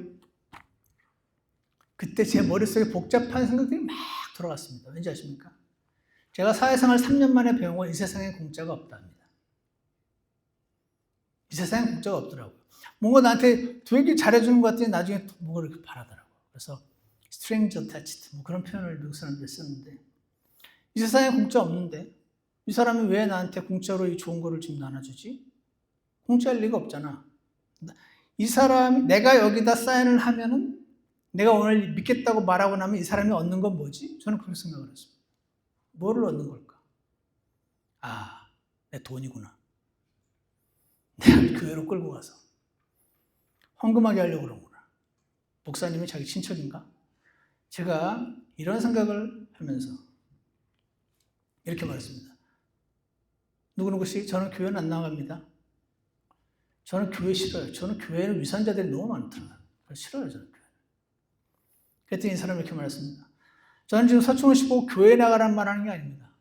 그때 제 머릿속에 복잡한 생각들이 막 돌아갔습니다. 왠지 아십니까? 제가 사회생활 3년 만에 배운 건 이 세상에 공짜가 없답니다. 이 세상에 공짜가 없더라고요. 뭔가 나한테 되게 잘해주는 것 같더니 나중에 뭔가 이렇게 바라더라고요. 그래서 strings attached, 뭐 그런 표현을 미국 사람들이 쓰는데, 이 세상에 공짜 없는데 이 사람이 왜 나한테 공짜로 이 좋은 거를 지금 나눠주지? 공짜일 리가 없잖아. 이 사람이, 내가 여기다 사인을 하면은 내가 오늘 믿겠다고 말하고 나면 이 사람이 얻는 건 뭐지? 저는 그렇게 생각을 했습니다. 뭐를 얻는 걸까? 아, 내 돈이구나. 내가 교회로 끌고 가서 헌금하게 하려고 그러는구나. 목사님이 자기 친척인가? 제가 이런 생각을 하면서 이렇게 말했습니다. 누구누구씨, 저는 교회는 안 나갑니다. 저는 교회 싫어요. 저는 교회는 위선자들이 너무 많더라고요. 싫어요, 저는 교회. 그랬더니 이 사람이 이렇게 말했습니다. 저는 지금 서충원 씨 보고 교회 나가란 말하는 게 아닙니다.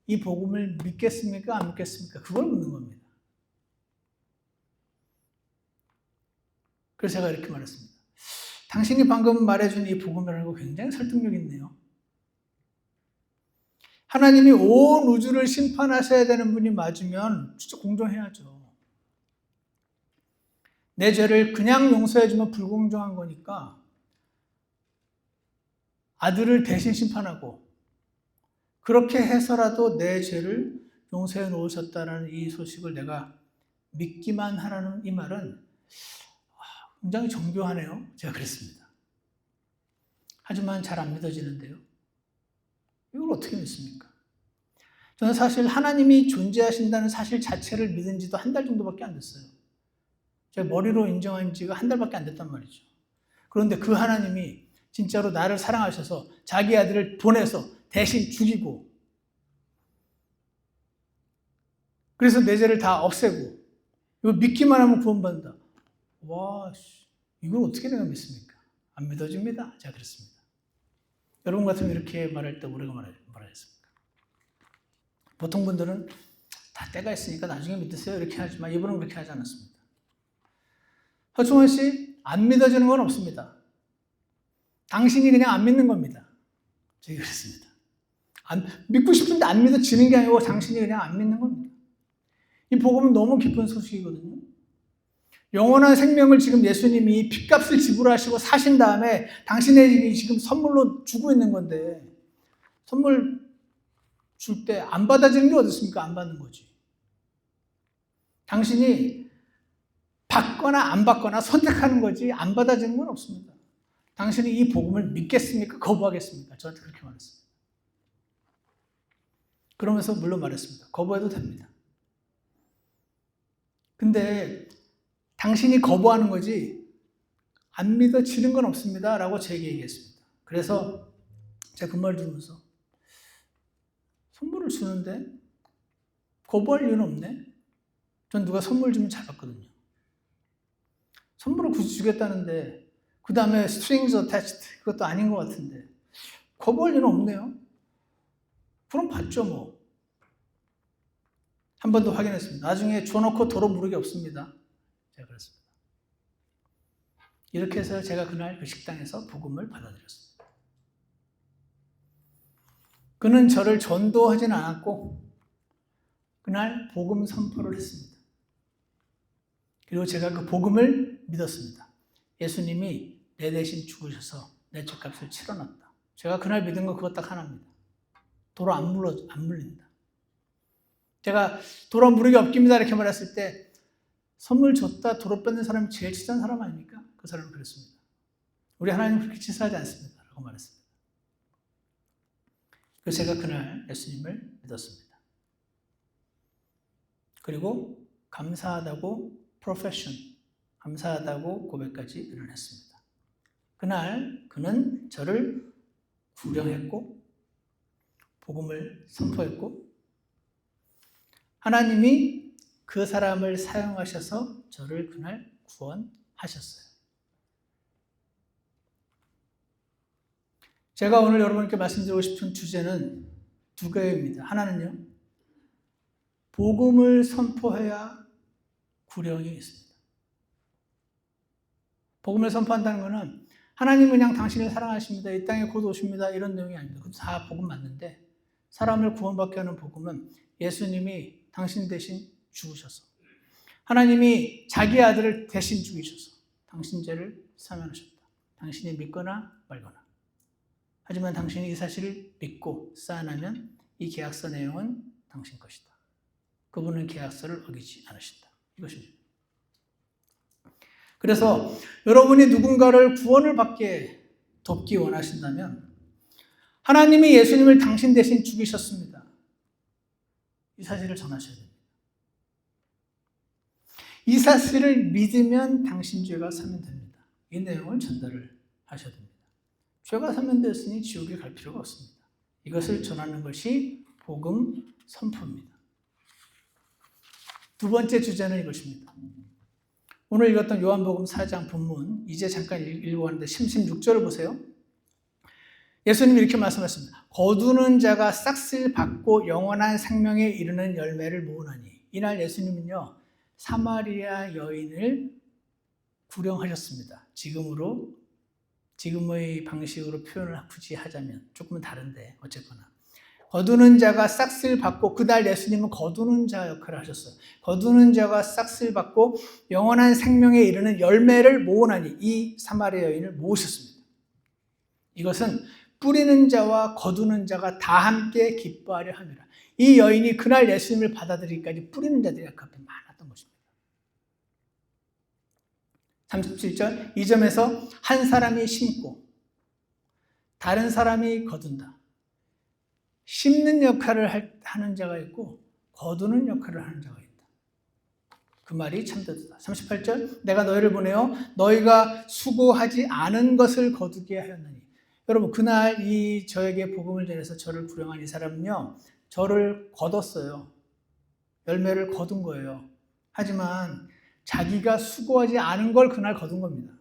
이 복음을 믿겠습니까? 안 믿겠습니까? 그걸 묻는 겁니다. 그래서 제가 이렇게 말했습니다. 당신이 방금 말해준 이 복음이라는 거 굉장히 설득력 있네요. 하나님이 온 우주를 심판하셔야 되는 분이 맞으면 진짜 공정해야죠. 내 죄를 그냥 용서해주면 불공정한 거니까 아들을 대신 심판하고 그렇게 해서라도 내 죄를 용서해 놓으셨다는 이 소식을 내가 믿기만 하라는 이 말은 굉장히 정교하네요. 제가 그랬습니다. 하지만 잘 안 믿어지는데요. 이걸 어떻게 믿습니까? 저는 사실 하나님이 존재하신다는 사실 자체를 믿은 지도 한 달 정도밖에 안 됐어요. 제가 머리로 인정한 지가 한 달밖에 안 됐단 말이죠. 그런데 그 하나님이 진짜로 나를 사랑하셔서 자기 아들을 보내서 대신 죽이고 그래서 내 죄를 다 없애고 이거 믿기만 하면 구원받는다. 와, 이걸 어떻게 내가 믿습니까? 안 믿어집니다. 제가 그랬습니다. 여러분 같으면 이렇게 말할 때 우리가 말하겠습니까? 보통 분들은 다 때가 있으니까 나중에 믿으세요 이렇게 하지만 이분은 그렇게 하지 않았습니다. 허충원 씨, 안 믿어지는 건 없습니다. 당신이 그냥 안 믿는 겁니다. 제가 그랬습니다. 믿고 싶은데 안 믿어지는 게 아니고 당신이 그냥 안 믿는 겁니다. 이 복음은 너무 기쁜 소식이거든요. 영원한 생명을 지금 예수님이 핏값을 지불하시고 사신 다음에 당신에게 지금 선물로 주고 있는 건데 선물 줄 때 안 받아지는 게 어디 있습니까? 안 받는 거지. 당신이 받거나 안 받거나 선택하는 거지 안 받아지는 건 없습니다. 당신이 이 복음을 믿겠습니까? 거부하겠습니까? 저한테 그렇게 말했습니다. 그러면서 물론 말했습니다. 거부해도 됩니다. 근데 당신이 거부하는 거지 안 믿어지는 건 없습니다. 라고 제게 얘기했습니다. 그래서 제가 그 말 들으면서 선물을 주는데 거부할 이유는 없네. 전 누가 선물 주면 잘 받거든요. 선물을 굳이 주겠다는데 그 다음에 strings attached 그것도 아닌 것 같은데 거부할 이유는 없네요. 그럼 받죠 뭐. 한 번 더 확인했습니다. 나중에 줘놓고 도로 물을 게 없습니다. 제가 그랬습니다. 이렇게 해서 제가 그날 그 식당에서 복음을 받아들였습니다. 그는 저를 전도하진 않았고 그날 복음 선포를 했습니다. 그리고 제가 그 복음을 믿었습니다. 예수님이 내 대신 죽으셔서 내 죄값을 치러놨다. 제가 그날 믿은 건 그것 딱 하나입니다. 도로 안 물린다. 제가 도로 무르기 없깁니다 이렇게 말했을 때 선물 줬다 도로 뺏는 사람이 제일 치사한 사람 아닙니까? 그 사람은 그랬습니다. 우리 하나님은 그렇게 치사하지 않습니다. 라고 말했습니다. 그래서 제가 그날 예수님을 믿었습니다. 그리고 감사하다고 profession, 감사하다고 고백까지 일어났습니다. 그날 그는 저를 구령했고 복음을 선포했고 하나님이 그 사람을 사용하셔서 저를 그날 구원하셨어요. 제가 오늘 여러분께 말씀드리고 싶은 주제는 두 개입니다. 하나는요, 복음을 선포해야 구령이 있습니다. 복음을 선포한다는 것은 하나님은 그냥 당신을 사랑하십니다. 이 땅에 곧 오십니다. 이런 내용이 아닙니다. 그것도 다 복음 맞는데 사람을 구원받게 하는 복음은 예수님이 당신 대신 죽으셔서 하나님이 자기 아들을 대신 죽이셔서 당신 죄를 사면하셨다. 당신이 믿거나 말거나. 하지만 당신이 이 사실을 믿고 쌓아나면 이 계약서 내용은 당신 것이다. 그분은 계약서를 어기지 않으신다. 이것입니다. 그래서 여러분이 누군가를 구원을 받게 돕기 원하신다면 하나님이 예수님을 당신 대신 죽이셨습니다. 이 사실을 전하셔야 됩니다. 이 사실을 믿으면 당신 죄가 사면됩니다. 이 내용을 전달을 하셔야 됩니다. 죄가 사면되었으니 지옥에 갈 필요가 없습니다. 이것을 전하는 것이 복음 선포입니다. 두 번째 주제는 이것입니다. 오늘 읽었던 요한복음 4장 본문 이제 잠깐 읽고 가는데 16절을 보세요. 예수님이 이렇게 말씀하셨습니다. 거두는 자가 싹쓸 받고 영원한 생명에 이르는 열매를 모으나니. 이날 예수님은요, 사마리아 여인을 구령하셨습니다. 지금의 방식으로 표현을 굳이 하자면 조금은 다른데 어쨌거나 거두는 자가 싹쓸 받고, 그날 예수님은 거두는 자 역할을 하셨어요. 거두는 자가 싹쓸 받고 영원한 생명에 이르는 열매를 모으나니. 이 사마리아 여인을 모으셨습니다. 이것은 뿌리는 자와 거두는 자가 다 함께 기뻐하려 함이라. 이 여인이 그날 예수님을 받아들이기까지 뿌리는 자들이 그 앞에 많았던 것입니다. 37절, 이 점에서 한 사람이 심고 다른 사람이 거둔다. 심는 역할을 하는 자가 있고 거두는 역할을 하는 자가 있다. 그 말이 참되도다. 38절, 내가 너희를 보내어 너희가 수고하지 않은 것을 거두게 하였느니. 여러분, 그날 저에게 복음을 전해서 저를 구령한 이 사람은요, 저를 거뒀어요. 열매를 거둔 거예요. 하지만 자기가 수고하지 않은 걸 그날 거둔 겁니다.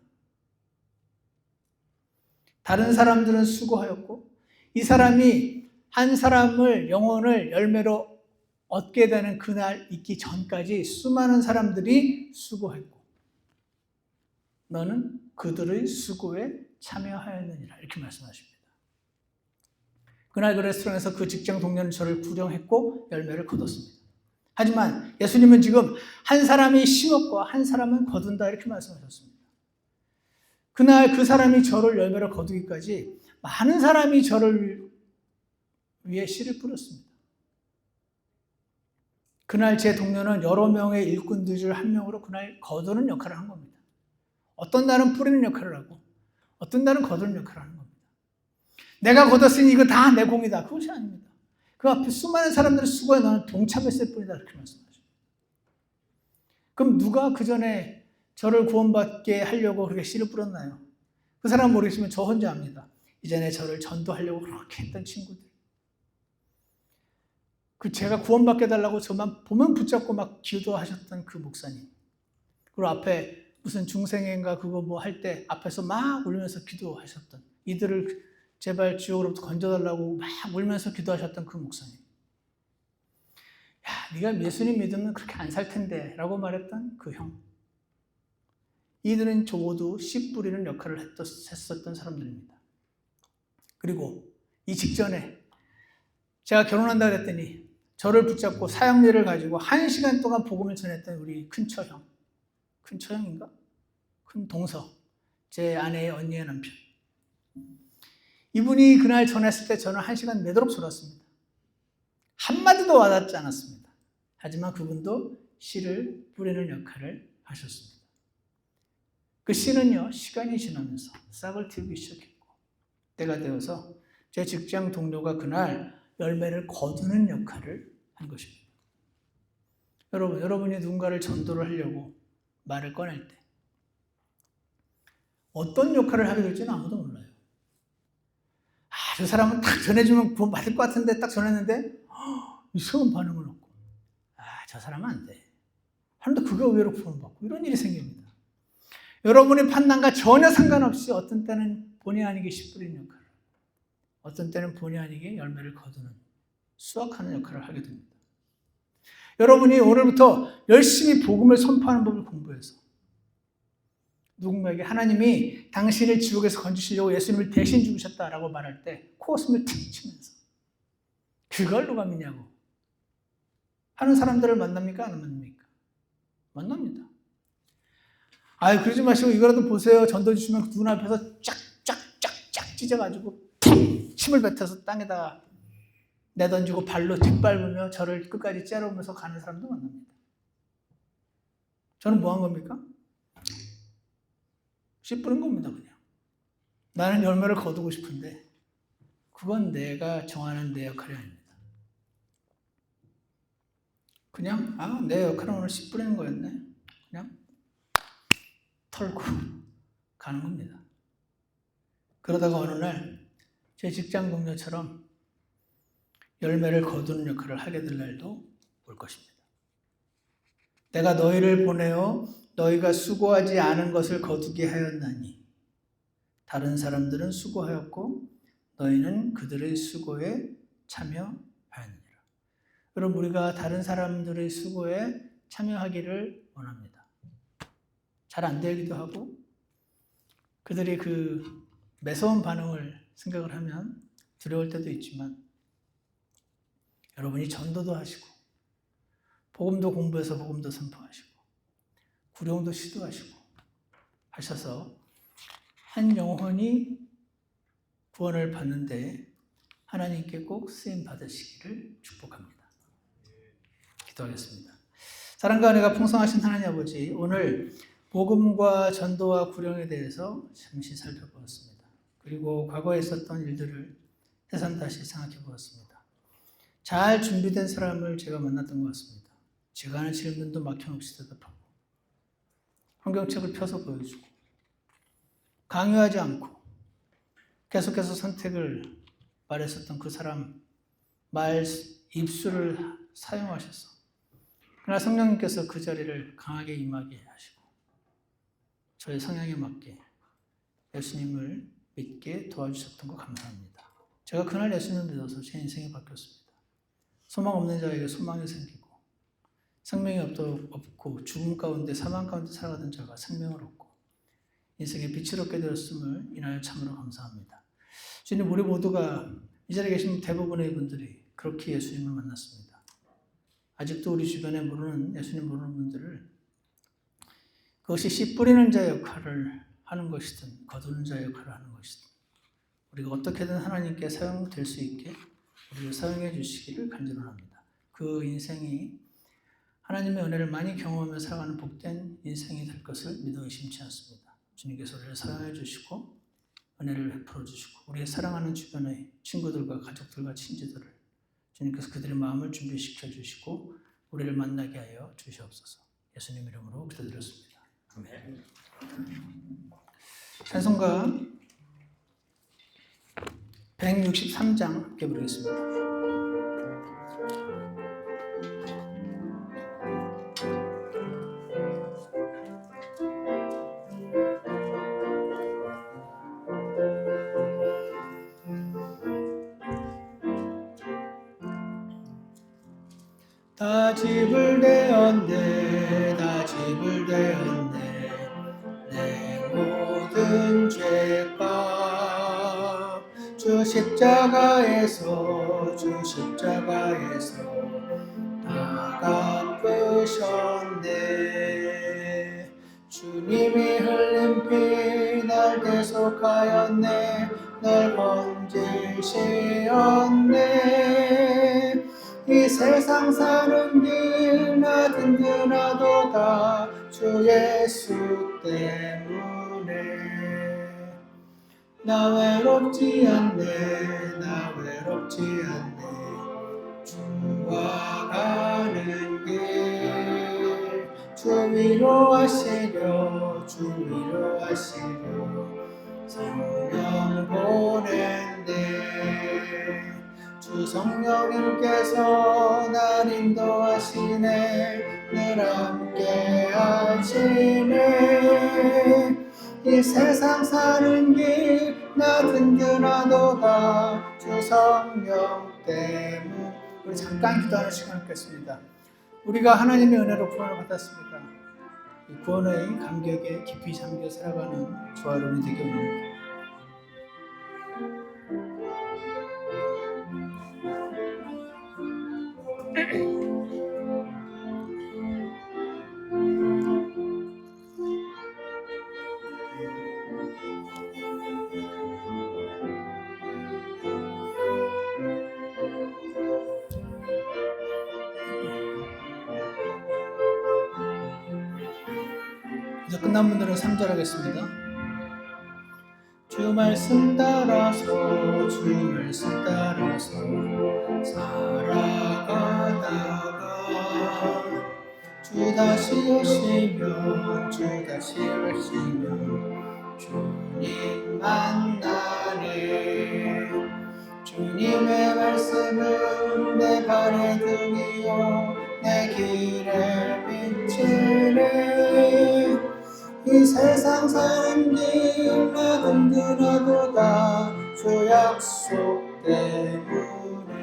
다른 사람들은 수고하였고, 이 사람이 한 사람을, 영혼을 열매로 얻게 되는 그날 있기 전까지 수많은 사람들이 수고했고, 너는 그들의 수고에 참여하였느니라. 이렇게 말씀하십니다. 그날 그 레스토랑에서 그 직장 동료는 저를 구령했고 열매를 거뒀습니다. 하지만 예수님은 지금 한 사람이 심었고 한 사람은 거둔다, 이렇게 말씀하셨습니다. 그날 그 사람이 저를 열매를 거두기까지 많은 사람이 저를 위해 씨를 뿌렸습니다. 그날 제 동료는 여러 명의 일꾼들 중 한 명으로 그날 거두는 역할을 한 겁니다. 어떤 날은 뿌리는 역할을 하고 어떤 날은 거두는 역할을 하는 겁니다. 내가 거뒀으니 이거 다 내 공이다. 그것이 아닙니다. 그 앞에 수많은 사람들의 수고에 너는 동참했을 뿐이다. 이렇게 말씀하십니다. 그럼 누가 그 전에 저를 구원받게 하려고 그렇게 씨를 뿌렸나요? 그 사람 모르겠지만 저 혼자 압니다. 이전에 저를 전도하려고 그렇게 했던 친구들. 제가 구원받게 해달라고 저만 보면 붙잡고 막 기도하셨던 그 목사님. 그리고 앞에 무슨 중생인가 그거 뭐 할 때 앞에서 막 울면서 기도하셨던, 이들을 제발 지옥으로부터 건져달라고 막 울면서 기도하셨던 그 목사님. 야, 네가 예수님 믿으면 그렇게 안 살 텐데 라고 말했던 그 형. 이들은 모두 씨 뿌리는 역할을 했었던 사람들입니다. 그리고 이 직전에 제가 결혼한다 그랬더니 저를 붙잡고 사형리를 가지고 1시간 동안 복음을 전했던 우리 큰처형. 큰처형인가? 큰 동서. 제 아내의 언니의 남편. 이분이 그날 전했을 때 저는 1시간 내도록 졸았습니다. 한마디도 와닿지 않았습니다. 하지만 그분도 씨를 뿌리는 역할을 하셨습니다. 그 씨는요, 시간이 지나면서 싹을 틔우기 시작했고, 때가 되어서 제 직장 동료가 그날 열매를 거두는 역할을 한 것입니다. 여러분이 누군가를 전도를 하려고 말을 꺼낼 때 어떤 역할을 하게 될지는 아무도 몰라요. 저 사람은 딱 전해주면 구원 받을 것 같은데 딱 전했는데 이상한 반응을 얻고, 저 사람은 안 돼. 하는데 그게 의외로 구원받고, 이런 일이 생깁니다. 여러분의 판단과 전혀 상관없이 어떤 때는 본의 아니게 씨 뿌리는 역할을, 어떤 때는 본의 아니게 열매를 거두는, 수확하는 역할을 하게 됩니다. 여러분이 오늘부터 열심히 복음을 선포하는 법을 공부해서 누군가에게 하나님이 당신을 지옥에서 건지시려고 예수님을 대신 죽으셨다라고 말할 때 코웃음을 틱 치면서 그걸 누가 믿냐고 하는 사람들을 만납니까? 안 만납니까? 만납니다. 그러지 마시고 이거라도 보세요. 전도 주시면 눈앞에서 쫙쫙쫙쫙 찢어가지고 푹 침을 뱉어서 땅에다가 내던지고 발로 뒷밟으며 저를 끝까지 째려보면서 가는 사람도 만납니다. 저는 뭐 한 겁니까? 씨 뿌린 겁니다, 그냥. 나는 열매를 거두고 싶은데 그건 내가 정하는 내 역할이 아닙니다. 그냥 내 역할은 오늘 씨 뿌리는 거였네. 그냥 털고 가는 겁니다. 그러다가 어느 날 제 직장 동료처럼 열매를 거두는 역할을 하게 될 날도 올 것입니다. 내가 너희를 보내어 너희가 수고하지 않은 것을 거두게 하였나니 다른 사람들은 수고하였고 너희는 그들의 수고에 참여하였느니라. 여러분, 우리가 다른 사람들의 수고에 참여하기를 원합니다. 잘 안 되기도 하고 그들의 그 매서운 반응을 생각을 하면 두려울 때도 있지만, 여러분이 전도도 하시고 복음도 공부해서 복음도 선포하시고 구령도 시도하시고 하셔서 한 영혼이 구원을 받는데 하나님께 꼭 쓰임 받으시기를 축복합니다. 기도하겠습니다. 사랑과 은혜가 풍성하신 하나님 아버지, 오늘 복음과 전도와 구령에 대해서 잠시 살펴보았습니다. 그리고 과거에 있었던 일들을 새삼 다시 생각해 보았습니다. 잘 준비된 사람을 제가 만났던 것 같습니다. 제가 하는 질문도 막혀놓지 대답하고 성경책을 펴서 보여주고 강요하지 않고 계속해서 선택을 말했었던 그 사람 말 입술을 사용하셔서, 그러나 성령님께서 그 자리를 강하게 임하게 하시고 저의 성향에 맞게 예수님을 믿게 도와주셨던 거 감사합니다. 제가 그날 예수님을 믿어서 제 인생이 바뀌었습니다. 소망 없는 자에게 소망이 생기고, 생명이 없고 죽음 가운데 사망 가운데 살아가던 자가 생명을 얻고 인생의 빛을 얻게 되었음을 인하여 참으로 감사합니다. 주님, 우리 모두가 이 자리에 계신 대부분의 분들이 그렇게 예수님을 만났습니다. 아직도 우리 주변에 예수님 모르는 분들을 그것이 씨 뿌리는 자 역할을 하는 것이든 거두는 자 역할을 하는 것이든 우리가 어떻게든 하나님께 사용될 수 있게 우리를 사용해 주시기를 간절합니다. 그 인생이 하나님의 은혜를 많이 경험하며 살아가는 복된 인생이 될 것을 믿어 의심치 않습니다. 주님께서 우리를 사랑해 주시고 은혜를 베풀어 주시고 우리의 사랑하는 주변의 친구들과 가족들과 친지들을 주님께서 그들의 마음을 준비시켜 주시고 우리를 만나게 하여 주시옵소서. 예수님 이름으로 기도드렸습니다. 아멘. 찬송가 163장 함께 부르겠습니다. 다 집을 되었네, 다 집을 되었네, 내 모든 죄값 주 십자가에서 다 갚으셨네. 주님이 흘린 피 날 대속하였네, 날 건지시었네. 이 세상 사는 길 나 든든하도다 주 예수 때문에. 나 외롭지 않네, 나 외롭지 않네, 주와 가는 길. 주 위로하시려, 주 위로하시려 성령 보낸네. 주 성령님께서 날 인도하시네, 늘 함께 하시네. 이 세상 사는 길 나 든든하도다 주 성령 때문. 우리 잠깐 기도하는 시간을 갖겠습니다. 우리가 하나님의 은혜로 구원을 받았습니다. 이 구원의 감격에 깊이 잠겨 살아가는 저와 여러분이 되기 원합니다. 이제 끝난 분들은 3절 하겠습니다. 주 말씀 따라서 살아가다가 주 다시 오시면 주님 만나네. 주님의 말씀은 내 발의 등이요 내 길의 빛이네. 이 세상 사는 길 나 든든하도다 주 약속 때문에.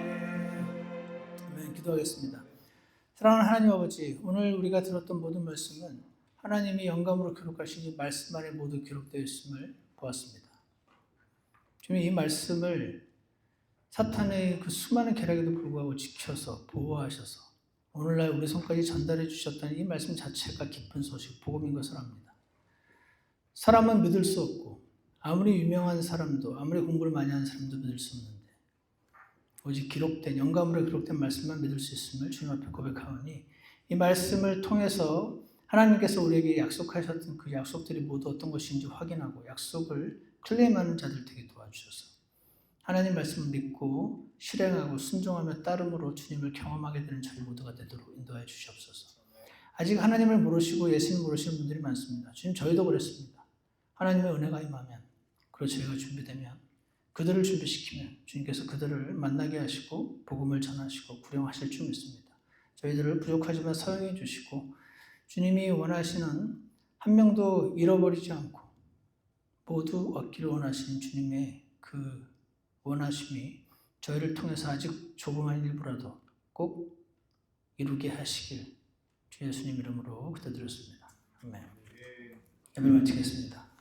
아멘. 기도하겠습니다. 사랑하는 하나님 아버지, 오늘 우리가 들었던 모든 말씀은 하나님이 영감으로 기록하신 이 말씀 안에 모두 기록되어 있음을 보았습니다. 주님, 이 말씀을 사탄의 그 수많은 계략에도 불구하고 지켜서 보호하셔서 오늘날 우리 손까지 전달해 주셨다는 이 말씀 자체가 기쁜 소식, 복음인 것을 압니다. 사람은 믿을 수 없고 아무리 유명한 사람도, 아무리 공부를 많이 하는 사람도 믿을 수 없는데 오직 기록된, 영감으로 기록된 말씀만 믿을 수 있음을 주님 앞에 고백하오니 이 말씀을 통해서 하나님께서 우리에게 약속하셨던 그 약속들이 모두 어떤 것인지 확인하고 약속을 클레임하는 자들 되게 도와주셔서 하나님 말씀을 믿고 실행하고 순종하며 따름으로 주님을 경험하게 되는 저희 모두가 되도록 인도하여 주시옵소서. 아직 하나님을 모르시고 예수님을 모르시는 분들이 많습니다. 주님, 저희도 그랬습니다. 하나님의 은혜가 임하면, 그리고 저희가 준비되면 그들을 준비시키면 주님께서 그들을 만나게 하시고 복음을 전하시고 구령하실 줄 믿습니다. 저희들을 부족하지만 사용해 주시고 주님이 원하시는 한 명도 잃어버리지 않고 모두 얻기를 원하시는 주님의 그 원하심이 저희를 통해서 아직 조그만 일부라도 꼭 이루게 하시길 주 예수님 이름으로 기도드렸습니다. 아멘. 예배를 마치겠습니다.